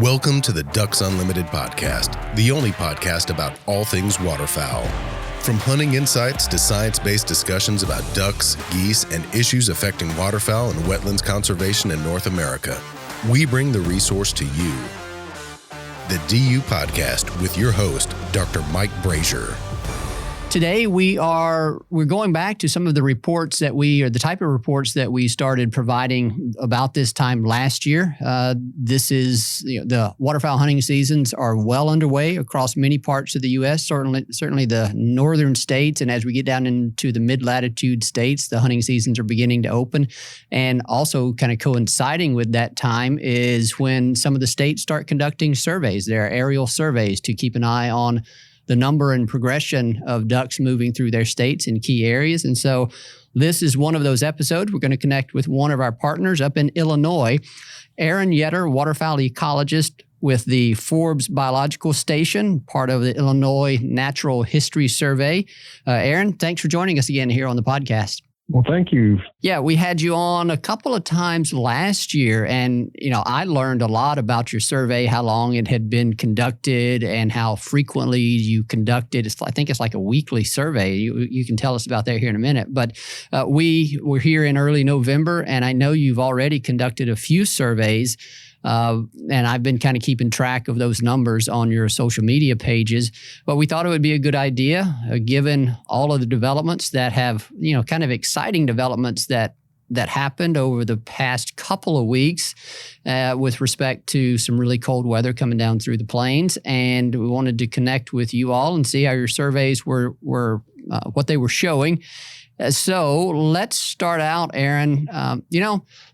Welcome to the Ducks Unlimited podcast, the only podcast about all things waterfowl. From hunting insights to science-based discussions about ducks, geese, and issues affecting waterfowl and wetlands conservation in North America, we bring the resource to you. The DU Podcast with your host, Dr. Mike Brazier. Today we're going back to some of the reports the type of reports that we started providing about this time last year. This is the waterfowl hunting seasons are well underway across many parts of the U.S. Certainly the northern states, and as we get down into the mid-latitude states, the hunting seasons are beginning to open. And also, kind of coinciding with that time is when some of the states start conducting surveys, their aerial surveys, to keep an eye on the number and progression of ducks moving through their states in key areas. And so this is one of those episodes. We're going to connect with one of our partners up in Illinois, Aaron Yetter, waterfowl ecologist with the Forbes Biological Station, part of the Illinois Natural History Survey. Aaron, thanks for joining us again here on the podcast. Well, thank you. Yeah, we had you on a couple of times last year, and I learned a lot about your survey, how long it had been conducted, and how frequently you conducted. I think it's like a weekly survey. You can tell us about that here in a minute. But we were here in early November, and I know you've already conducted a few surveys. And I've been kind of keeping track of those numbers on your social media pages. But we thought it would be a good idea, given all of the developments that have, kind of exciting developments that happened over the past couple of weeks with respect to some really cold weather coming down through the plains. And we wanted to connect with you all and see how your surveys were what they were showing. So let's start out, Aaron.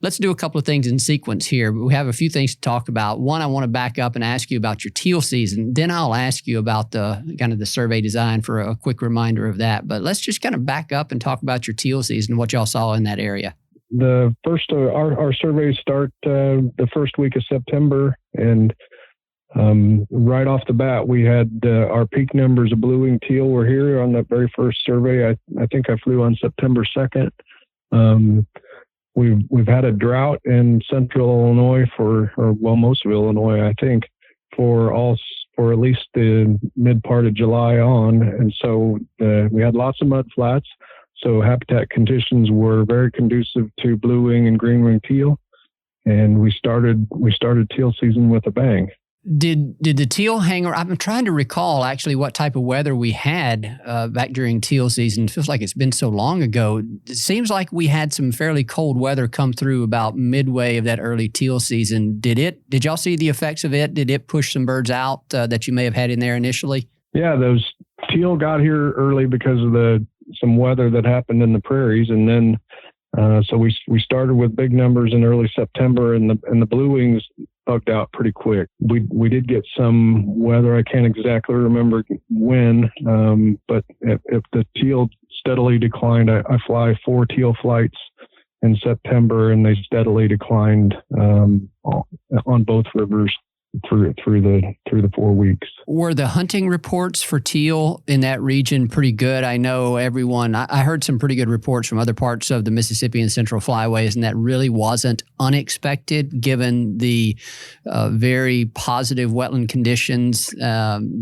Let's do a couple of things in sequence here. We have a few things to talk about. One, I want to back up and ask you about your teal season. Then I'll ask you about the survey design for a quick reminder of that. But let's just kind of back up and talk about your teal season, what y'all saw in that area. The first, our surveys start the first week of September, and right off the bat, we had our peak numbers of blue-winged teal were here on that very first survey. I think I flew on September 2nd. We've had a drought in central Illinois most of Illinois, I think, for at least the mid part of July on. And so we had lots of mud flats. So habitat conditions were very conducive to blue-wing and green-wing teal. And we started teal season with a bang. Did the teal hang around? I'm trying to recall actually what type of weather we had back during teal season. It feels like it's been so long ago. It seems like we had some fairly cold weather come through about midway of that early teal season. Did y'all see the effects of it? Did it push some birds out that you may have had in there initially? Yeah, those teal got here early because of some weather that happened in the prairies, and then so we started with big numbers in early September, and the blue wings bugged out pretty quick. We did get some weather. I can't exactly remember when, but if the teal steadily declined, I fly 4 teal flights in September, and they steadily declined on both rivers through the 4 weeks. Were the hunting reports for teal in that region pretty good? I know I heard some pretty good reports from other parts of the Mississippi and Central Flyways, and that really wasn't unexpected given the very positive wetland conditions,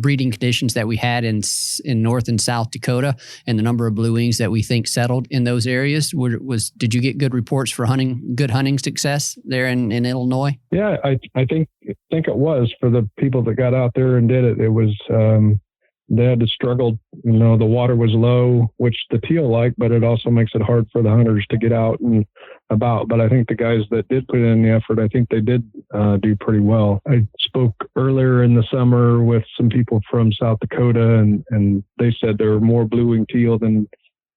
breeding conditions that we had in North and South Dakota, and the number of blue wings that we think settled in those areas. Did you get good reports for good hunting success there in Illinois? Yeah, I think it was for the people that got out there and did it. It was they had to struggle. The water was low, which the teal like, but it also makes it hard for the hunters to get out and about. But I think the guys that did put in the effort, I think they did do pretty well. I spoke earlier in the summer with some people from South Dakota, and they said there were more blue-winged teal than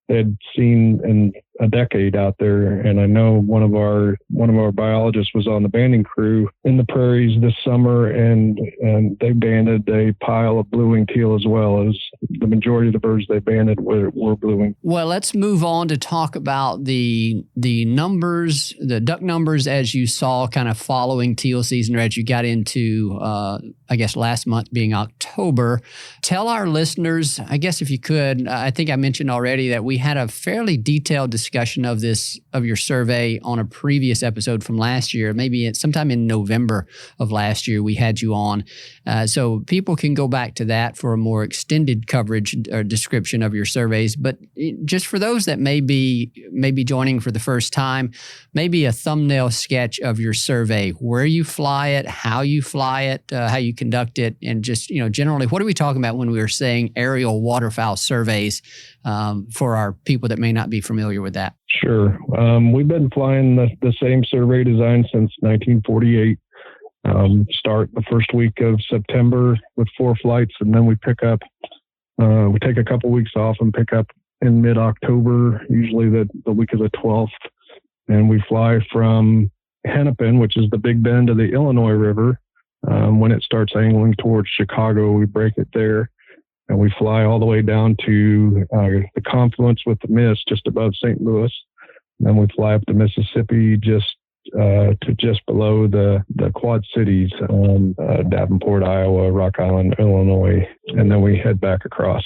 they'd seen in a decade out there. And I know one of our biologists was on the banding crew in the prairies this summer, and they banded a pile of blue-winged teal as well. As the majority of the birds they banded were blue-winged. Well, let's move on to talk about the numbers, the duck numbers as you saw kind of following teal season, or as you got into I guess last month being October. Tell our listeners, I guess if you could, I think I mentioned already that we had a fairly detailed discussion discussion of your survey on a previous episode from last year. Maybe sometime in November of last year, we had you on. So people can go back to that for a more extended coverage or description of your surveys. But just for those that may be joining for the first time, maybe a thumbnail sketch of your survey, where you fly it, how you fly it, how you conduct it, and just, generally, what are we talking about when we are saying aerial waterfowl surveys for our people that may not be familiar with that? Sure. We've been flying the same survey design since 1948. Start the first week of September with 4 flights, and then we pick up, we take a couple weeks off and pick up in mid-October, usually the week of the 12th. And we fly from Hennepin, which is the Big Bend of the Illinois River. When it starts angling towards Chicago, we break it there. And we fly all the way down to the confluence with the Miss just above St. Louis. And then we fly up the Mississippi to just below the Quad Cities, Davenport, Iowa, Rock Island, Illinois, and then we head back across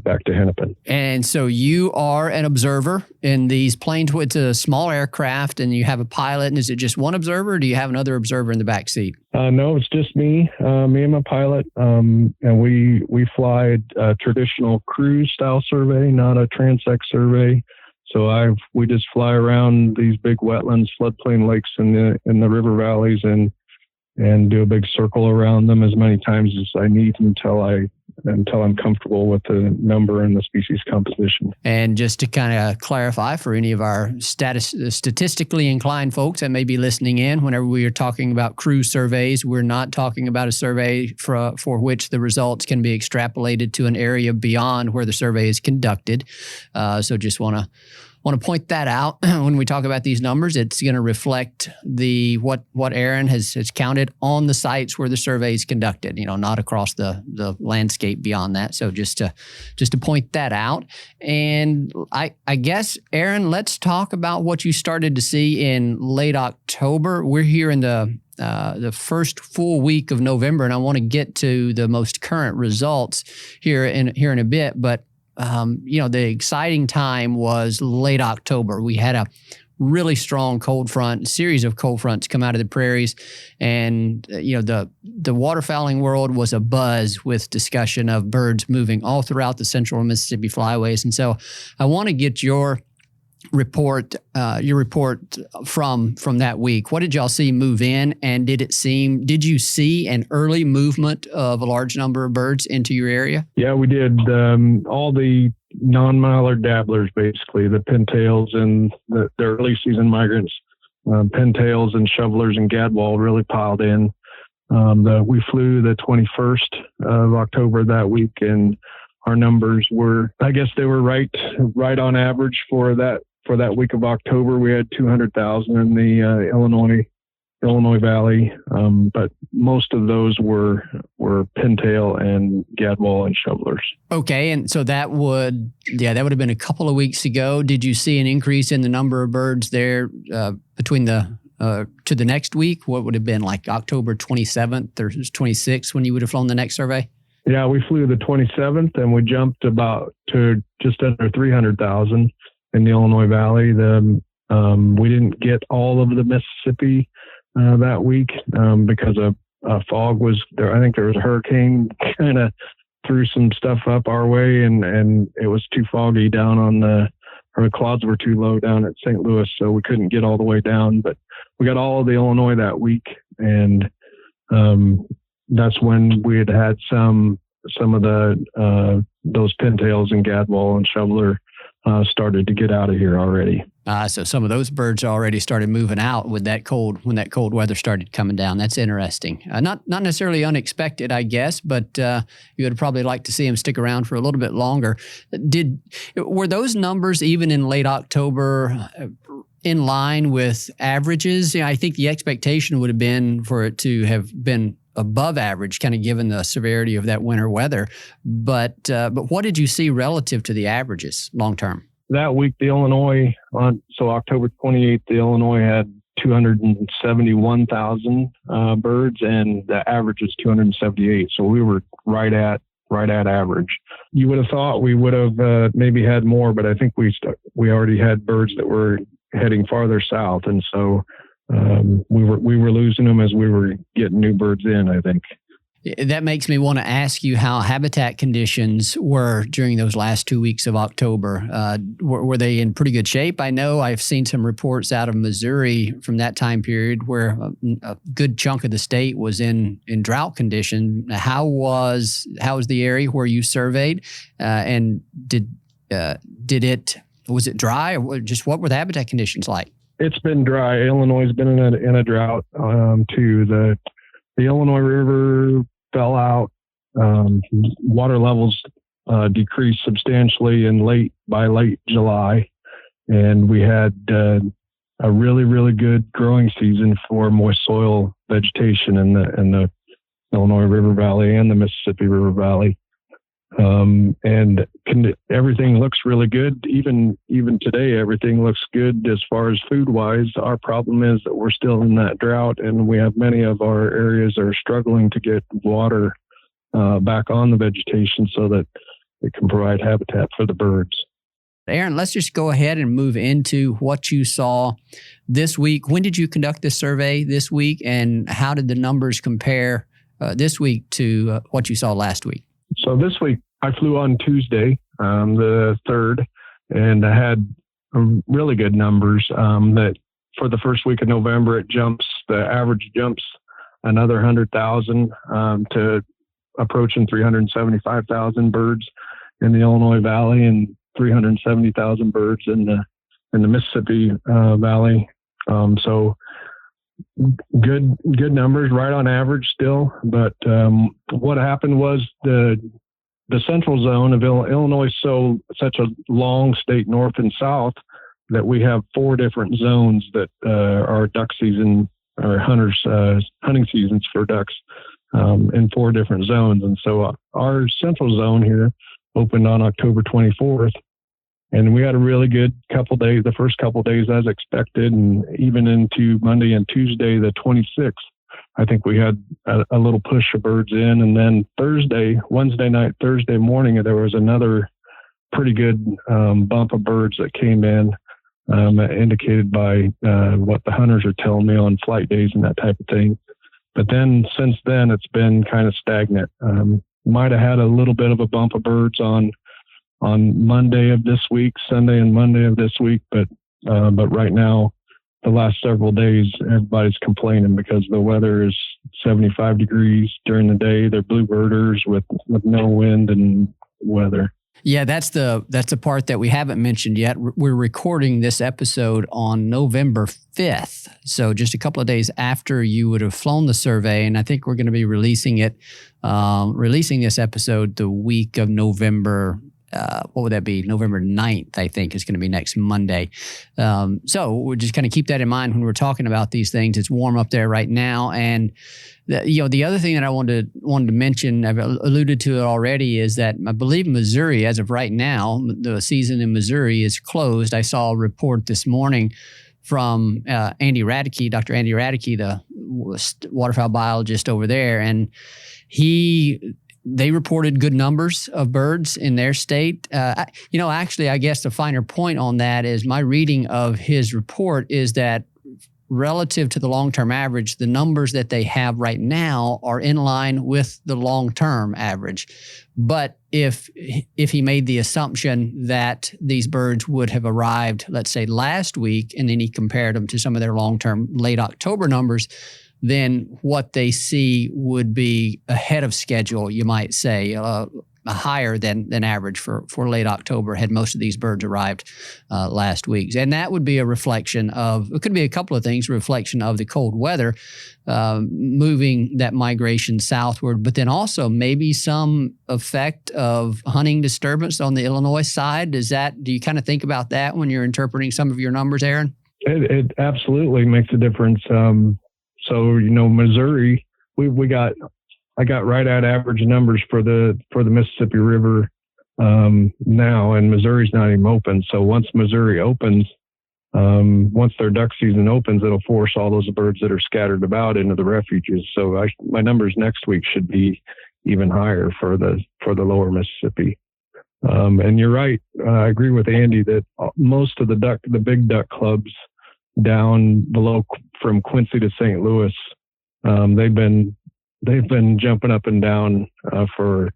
back to Hennepin. And so you are an observer in these planes. It's a small aircraft, and you have a pilot. And is it just one observer, or do you have another observer in the back seat? No, it's just me and my pilot, and we fly a traditional cruise style survey, not a transect survey. So we just fly around these big wetlands, floodplain lakes in the river valleys, and do a big circle around them as many times as I need until I'm comfortable with the number and the species composition. And just to kind of clarify for any of our statistically inclined folks that may be listening in, whenever we are talking about cruise surveys, we're not talking about a survey for which the results can be extrapolated to an area beyond where the survey is conducted. So just want to point that out. When we talk about these numbers, it's going to reflect what Aaron has counted on the sites where the survey is conducted, not across the landscape beyond that. So just to point that out. And I guess, Aaron, let's talk about what you started to see in late October. We're here in the first full week of November, and I want to get to the most current results here in a bit, but the exciting time was late October. We had a really strong cold front, series of cold fronts come out of the prairies. And, the waterfowling world was abuzz with discussion of birds moving all throughout the central Mississippi flyways. And so I want to get your report from that week. What did y'all see move in? And did you see an early movement of a large number of birds into your area? Yeah, we did. All the non-mallard dabblers, basically, the pintails and the early season migrants, pintails and shovelers and gadwall really piled in. We flew the 21st of October that week, and our numbers were, I guess they were right on average for that week of October. We had 200,000 in the Illinois Valley, but most of those were pintail and gadwall and shovelers. Okay, and so that would have been a couple of weeks ago. Did you see an increase in the number of birds there between to the next week? What would have been like October 27th or 26th when you would have flown the next survey? Yeah, we flew the 27th, and we jumped to just under 300,000 in the Illinois Valley. We didn't get all of the Mississippi that week because a fog was there. I think there was a hurricane kind of threw some stuff up our way, and it was too foggy down the clouds were too low down at St. Louis, so we couldn't get all the way down. But we got all of the Illinois that week, and that's when we had some of those pintails and gadwall and shoveler started to get out of here already. So some of those birds already started moving out when that cold weather started coming down. That's interesting. Not necessarily unexpected, I guess, but you would probably like to see them stick around for a little bit longer. Were those numbers even in late October in line with averages? I think the expectation would have been for it to have been above average, kind of given the severity of that winter weather. But what did you see relative to the averages long term? That week, the Illinois, so October 28th, the Illinois had 271,000 birds, and the average was 278. So we were right at right at average. You would have thought we would have maybe had more, but I think we already had birds that were heading farther south, and so we were losing them as we were getting new birds in, I think. That makes me want to ask you how habitat conditions were during those last 2 weeks of October. Were they in pretty good shape? I know I've seen some reports out of Missouri from that time period where a good chunk of the state was in drought condition. How was the area where you surveyed? And was it dry, or just what were the habitat conditions like? It's been dry. Illinois has been in a drought too. The Illinois River fell out. Water levels decreased substantially by late July, and we had a really, really good growing season for moist soil vegetation in the Illinois River Valley and the Mississippi River Valley. Everything looks really good. Even today, everything looks good as far as food wise. Our problem is that we're still in that drought, and we have many of our areas are struggling to get water back on the vegetation so that it can provide habitat for the birds. Aaron, let's just go ahead and move into what you saw this week. When did you conduct this survey this week, and how did the numbers compare this week to what you saw last week? So this week I flew on Tuesday, the 3rd, and I had really good numbers. That for the first week of November, the average jumps another 100,000 to approaching 375,000 birds in the Illinois Valley and 370,000 birds in the Mississippi Valley. So good numbers, right on average still. But what happened was the central zone of Illinois is such a long state, north and south, that we have 4 different zones that are duck season or hunting seasons for ducks in 4 different zones. And so our central zone here opened on October 24th. And we had a really good couple days, the first couple days as expected, and even into Monday and Tuesday, the 26th, I think we had a little push of birds in. And then Wednesday night, Thursday morning, there was another pretty good bump of birds that came in, indicated by what the hunters are telling me on flight days and that type of thing. But then since then, it's been kind of stagnant. Might have had a little bit of a bump of birds on Monday of this week, Sunday and Monday of this week, but right now, the last several days, everybody's complaining because the weather is 75 degrees during the day. They're bluebirders with no wind and weather. Yeah, that's the part that we haven't mentioned yet. We're recording this episode on November 5th, so just a couple of days after you would have flown the survey, and I think we're going to be releasing this episode the week of November. What would that be? November 9th, I think, is going to be next Monday. So we'll just kind of keep that in mind when we're talking about these things. It's warm up there right now. And the other thing that I wanted to mention, I've alluded to it already, is that I believe Missouri, as of right now, the season in Missouri is closed. I saw a report this morning from Dr. Andy Radke, the waterfowl biologist over there, and they reported good numbers of birds in their state. Actually, I guess the finer point on that is my reading of his report is that relative to the long-term average, the numbers that they have right now are in line with the long-term average. But if he made the assumption that these birds would have arrived, let's say last week, and then he compared them to some of their long-term late October numbers, then what they see would be ahead of schedule, you might say, higher than average for late October had most of these birds arrived last week. And that would be a reflection of, it could be a couple of things, a reflection of the cold weather moving that migration southward, but then also maybe some effect of hunting disturbance on the Illinois side. Do you kind of think about that when you're interpreting some of your numbers, Aaron? It absolutely makes a difference. So, Missouri, I got right at average numbers for the Mississippi River now, and Missouri's not even open. So once Missouri opens, once their duck season opens, it'll force all those birds that are scattered about into the refuges. So my numbers next week should be even higher for the lower Mississippi. And you're right. I agree with Andy that most of the big duck clubs down below from Quincy to St. Louis, they've been jumping up and down for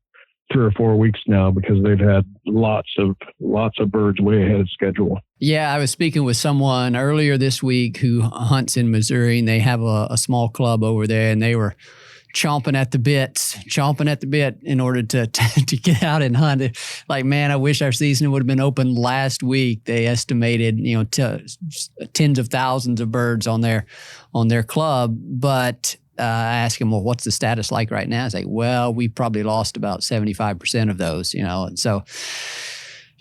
3 or 4 weeks now because they've had lots of birds way ahead of schedule. Yeah, I was speaking with someone earlier this week who hunts in Missouri, and they have a small club over there, and they were chomping at the bit in order to get out and hunt. Like, man, I wish our season would have been open last week. They estimated, tens of thousands of birds on their club. But I asked him, well, what's the status like right now? He's like, well, we probably lost about 75% of those, and so,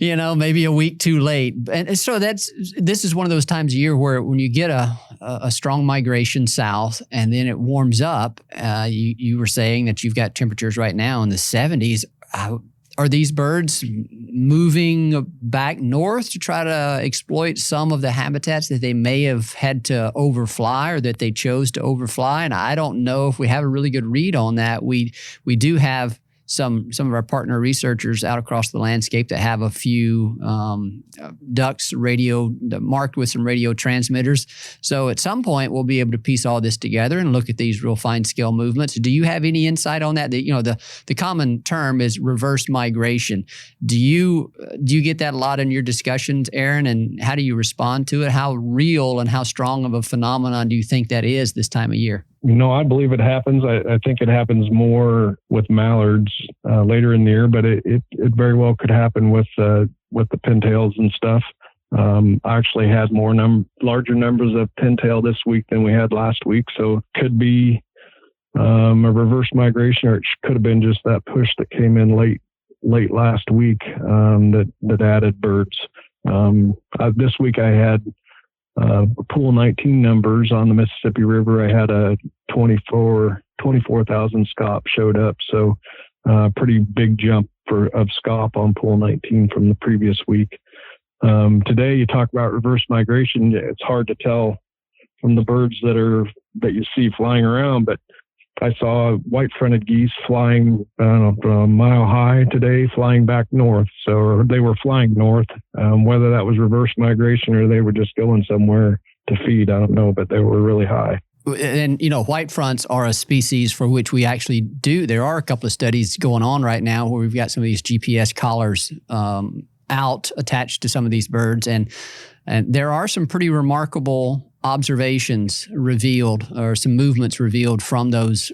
maybe a week too late. And so this is one of those times a year where when you get a strong migration south and then it warms up, you were saying that you've got temperatures right now in the 70s. Are these birds moving back north to try to exploit some of the habitats that they may have had to overfly or that they chose to overfly? And I don't know if we have a really good read on that. We do have some of our partner researchers out across the landscape that have a few ducks marked with some radio transmitters. So at some point we'll be able to piece all this together and look at these real fine scale movements. Do you have any insight on that? The common term is reverse migration. Do you get that a lot in your discussions, Aaron? And how do you respond to it? How real and how strong of a phenomenon do you think that is this time of year? I believe it happens. I think it happens more with mallards later in the year, but it very well could happen with the pintails and stuff. I actually had larger numbers of pintail this week than we had last week, so it could be a reverse migration, or it could have been just that push that came in late last week that added birds. This week I had pool 19 numbers on the Mississippi River. I had a 24,000 scop showed up. So pretty big jump of scop on pool 19 from the previous week. Today you talk about reverse migration. It's hard to tell from the birds that you see flying around, but I saw white-fronted geese flying, a mile high today, flying back north. So they were flying north. Whether that was reverse migration or they were just going somewhere to feed, I don't know, but they were really high. And, white fronts are a species for which we actually do. There are a couple of studies going on right now where we've got some of these GPS collars out attached to some of these birds. And there are some pretty remarkable observations revealed, or some movements revealed from those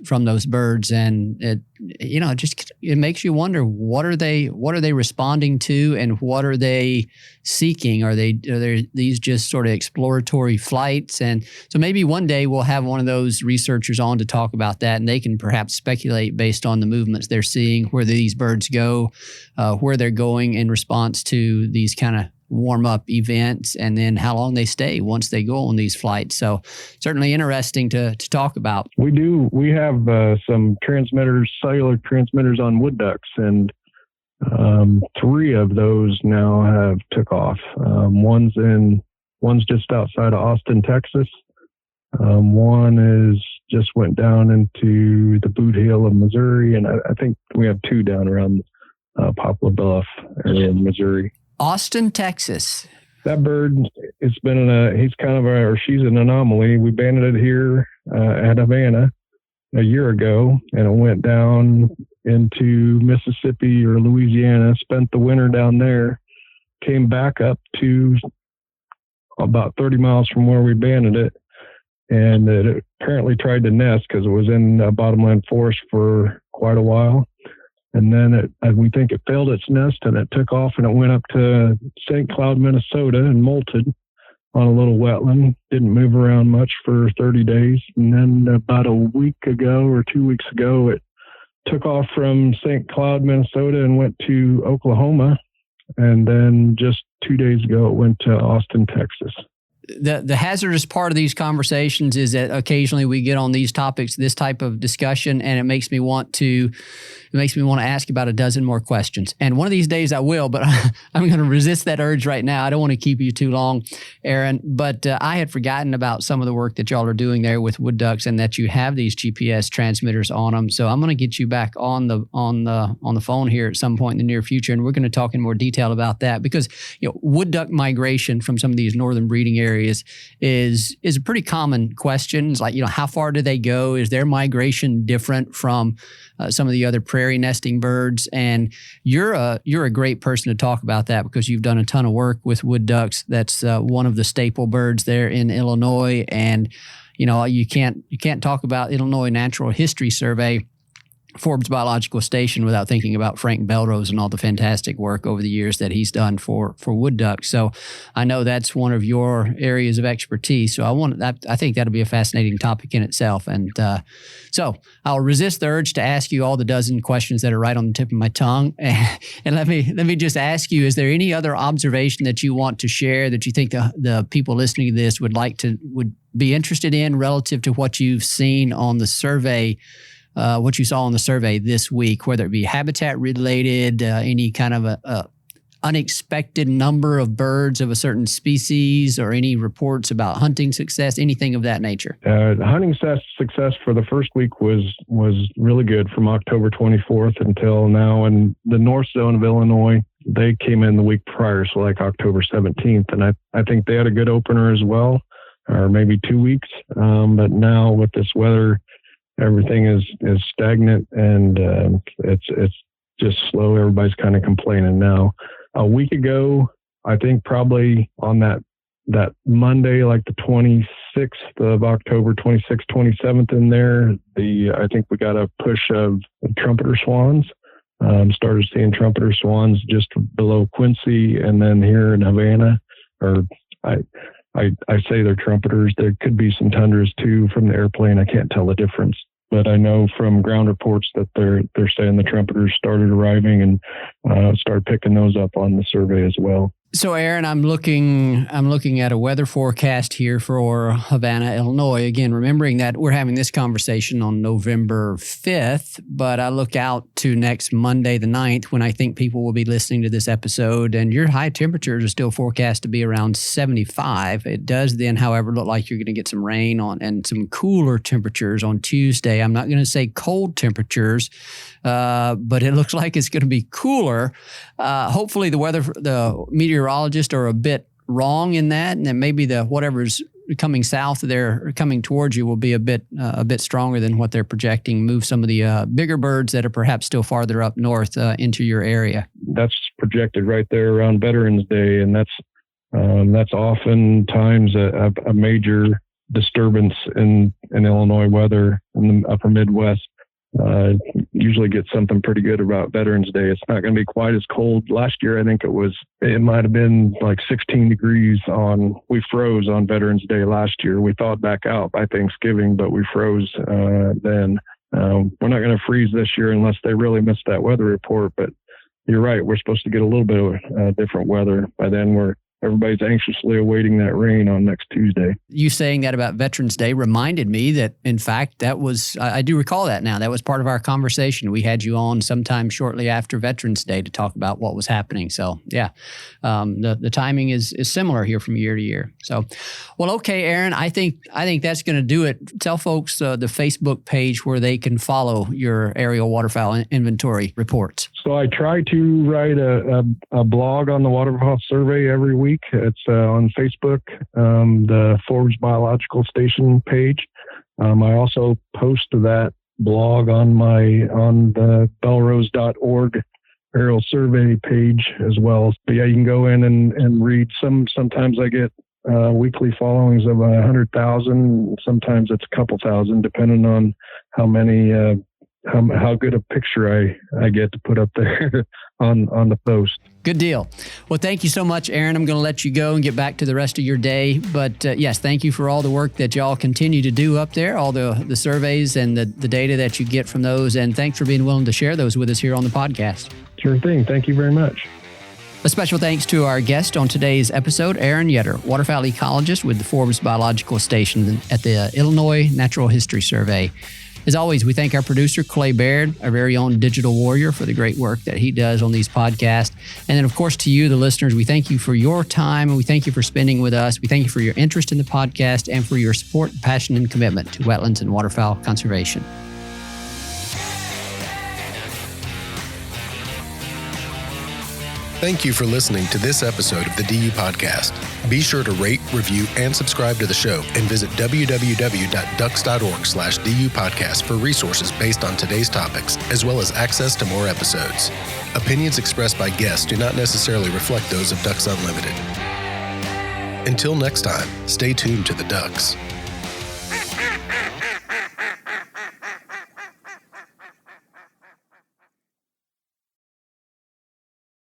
birds, and it makes you wonder, what are they responding to, and what are they seeking? Are these just sort of exploratory flights? And so maybe one day we'll have one of those researchers on to talk about that, and they can perhaps speculate based on the movements they're seeing, where these birds go, where they're going in response to these kind of warm-up events, and then how long they stay once they go on these flights. So certainly interesting to talk about. We have some cellular transmitters on wood ducks, and 3 of those now have took off. One's just outside of Austin, Texas. One just went down into the Boot Heel of Missouri, and I think we have 2 down around Poplar Bluff area in Missouri. Austin, Texas. That bird, she's an anomaly. We banded it here at Havana a year ago, and it went down into Mississippi or Louisiana, spent the winter down there, came back up to about 30 miles from where we banded it, and it apparently tried to nest because it was in bottomland forest for quite a while. And then we think it failed its nest, and it took off, and it went up to St. Cloud, Minnesota, and molted on a little wetland. Didn't move around much for 30 days. And then about a week ago or 2 weeks ago, it took off from St. Cloud, Minnesota, and went to Oklahoma. And then just 2 days ago, it went to Austin, Texas. the hazardous part of these conversations is that occasionally we get on these topics, this type of discussion, and it makes me want to ask about a dozen more questions. And one of these days I will, but I'm going to resist that urge right now. I don't want to keep you too long, Aaron, but I had forgotten about some of the work that y'all are doing there with wood ducks and that you have these GPS transmitters on them. So I'm going to get you back on the phone here at some point in the near future, and we're going to talk in more detail about that, because wood duck migration from some of these northern breeding areas is a pretty common question. It's like, how far do they go? Is their migration different from some of the other prairie nesting birds? And you're a great person to talk about that, because you've done a ton of work with wood ducks. That's one of the staple birds there in Illinois. And you can't talk about Illinois Natural History Survey, Forbes Biological Station, without thinking about Frank Belrose and all the fantastic work over the years that he's done for wood ducks. So I know that's one of your areas of expertise. So I think that'll be a fascinating topic in itself. And so I'll resist the urge to ask you all the dozen questions that are right on the tip of my tongue. And let me just ask you, is there any other observation that you want to share that you think the people listening to this would be interested in relative to what you've seen on the survey? What you saw on the survey this week, whether it be habitat related, any kind of a unexpected number of birds of a certain species, or any reports about hunting success, anything of that nature? Hunting success for the first week was really good from October 24th until now. And the north zone of Illinois, they came in the week prior, so like October 17th. And I think they had a good opener as well, or maybe 2 weeks. But now with this weather, everything is stagnant, and it's just slow. Everybody's kind of complaining now. A week ago, I think probably on that Monday, like the 26th of October, 26th, 27th in there, I think we got a push of trumpeter swans. Started seeing trumpeter swans just below Quincy, and then here in Havana, or I say they're trumpeters. There could be some tundras too from the airplane. I can't tell the difference, but I know from ground reports that they're saying the trumpeters started arriving, and started picking those up on the survey as well. So, Aaron, I'm looking at a weather forecast here for Havana, Illinois. Again, remembering that we're having this conversation on November 5th, but I look out to next Monday, the 9th, when I think people will be listening to this episode, and your high temperatures are still forecast to be around 75. It does then, however, look like you're going to get some rain and some cooler temperatures on Tuesday. I'm not going to say cold temperatures, but it looks like it's going to be cooler. Hopefully the meteorologists are a bit wrong in that, and then maybe whatever's coming south there or coming towards you will be a bit stronger than what they're projecting. Move some of the bigger birds that are perhaps still farther up north into your area. That's projected right there around Veterans Day, and that's oftentimes a major disturbance in Illinois weather in the upper Midwest. Usually get something pretty good about Veterans Day. It's not going to be quite as cold. Last year, I think it might have been like 16 degrees we froze on Veterans Day last year. We thawed back out by Thanksgiving, but we froze then. We're not going to freeze this year unless they really miss that weather report, but you're right. We're supposed to get a little bit of different weather. By then, everybody's anxiously awaiting that rain on next Tuesday. You saying that about Veterans Day reminded me that, in fact, I do recall that now. That was part of our conversation. We had you on sometime shortly after Veterans Day to talk about what was happening. So, yeah, the timing is similar here from year to year. So, well, okay, Aaron, I think that's going to do it. Tell folks the Facebook page where they can follow your aerial waterfowl inventory reports. So I try to write a blog on the waterfowl survey every week. It's on Facebook, the Forbes Biological Station page. I also post that blog on the belrose.org aerial survey page as well. But yeah, you can go in and read. Sometimes I get weekly followings of 100,000. Sometimes it's a couple thousand, depending on how many how good a picture I get to put up there on the post. Good deal. Well, thank you so much, Aaron. I'm going to let you go and get back to the rest of your day. But yes, thank you for all the work that y'all continue to do up there, all the surveys and the data that you get from those. And thanks for being willing to share those with us here on the podcast. Sure thing. Thank you very much. A special thanks to our guest on today's episode, Aaron Yetter, waterfowl ecologist with the Forbes Biological Station at the Illinois Natural History Survey. As always, we thank our producer, Clay Baird, our very own digital warrior, for the great work that he does on these podcasts. And then, of course, to you, the listeners, we thank you for your time, and we thank you for spending with us. We thank you for your interest in the podcast and for your support, passion, and commitment to wetlands and waterfowl conservation. Thank you for listening to this episode of the DU Podcast. Be sure to rate, review, and subscribe to the show, and visit www.ducks.org/DU Podcast for resources based on today's topics, as well as access to more episodes. Opinions expressed by guests do not necessarily reflect those of Ducks Unlimited. Until next time, stay tuned to the Ducks.